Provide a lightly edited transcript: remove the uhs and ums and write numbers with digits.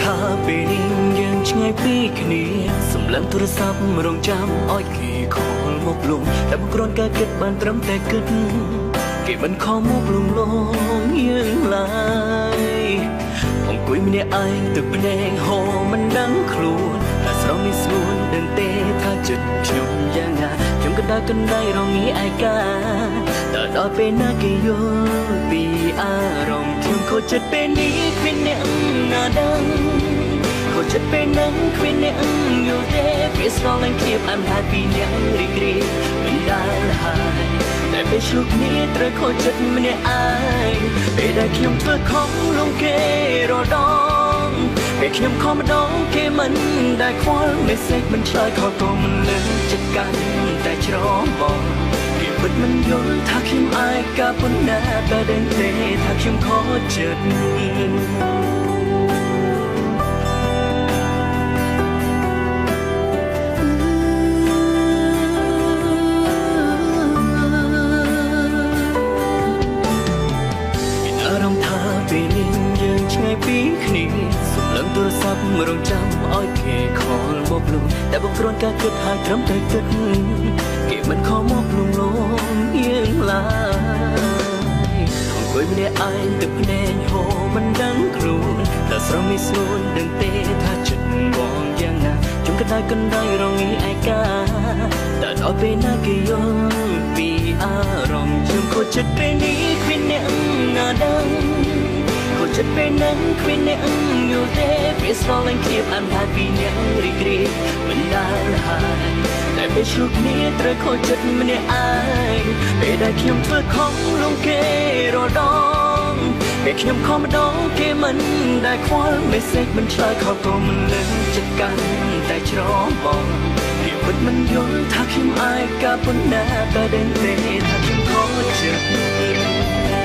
ថាពេលនេះយើងឆ្ងាយពីគ្នាសម្លឹងទូរស័ព្ទរងចាំឲ្យគេខលមកលំតែមិនគ្រាន់តែគិតបានត្រឹមតែគិតគេមិនខំមកលំលងយើងឡើយអង្គុយម្នាក់ឯងទឹកភ្នែកហូរមិនដឹងខ្លួនតែស្រស់មានស្រួលដឹងទេថាចិត្តខ្ញុំយ៉ាងណាខ្ញុំក៏ដើរកណ្ដៃរងាឯកាតែដល់ពេលណាគេយល់ពីអារម្មណ៍ខ្ញុំខូចចិត្តពេលនេះគ្មានអ្នកណាដឹងខូចចិត្តពេលនឹងគ្មានអ្នកយល់ទេពេលស្រឡាញ់ភាពអានហើយពីអ្នករីករាយមិនដែលហើយតែពេលឆ្លុះគ្នាត្រូវខូចចិត្តម្នាក់ឯងពេលដែលខ្ញុំធ្វើខុសលងគេរដងពេលខ្ញុំខំម្ដងគេមិនដែលខ្វល់ message មិនឆ្លើយខលក៏មិនលើចិត្តកាន់តែច្របងគេពិតមិនយល់ថាខ្ញុំអាយកាប៉ុណ្ណាតែដឹងទេថាខ្ញុំខកចិត្តពេលនេះយើងឆ្ងាយពីគ្នាសម្លឹងទូរស័ព្ទរងចាំឲ្យគេខលមកលុំតែបងគ្រាន់តែគិតហើយត្រឹមតែគិតគេមិនខំមកលំលងយើងឡើយអង្គុយម្នាក់ឯងទឹកភ្នែកហូរមិនដឹងខ្លួនតែស្រស់មានស្រួលដឹងទេថាចិត្តបងយ៉ាងណាខ្ញុំក៏តែកណ្ដៃរងាឯកាតែដល់ពេលណាគេយល់ពីអារម្មណ៍ខ្ញុំខូចចិត្តពេលនេះគ្មានអ្នកណាដឹងចិត្តពេលនឹងគ្មានអ្នកយល់ទេពេលស្រឡាញ់គ្នាបានហើយពីអ្នករីករាយមិនដែលហើយតែពេលឆ្លុះគ្នាត្រូវខូចចិត្តម្នាក់ឯងពេលដែលខ្ញុំធ្វើខុសលងគេរដងពេលខ្ញុំខំម្ដងគេមិនដែលខ្វល់ message មិនឆ្លើយខលក៏មិនលើចិត្តកាន់តែច្របងគេពិតមិនយល់ថាខ្ញុំអាយកាប៉ុណ្ណាតែដឹងទេថាខ្ញុំខកចិត្ត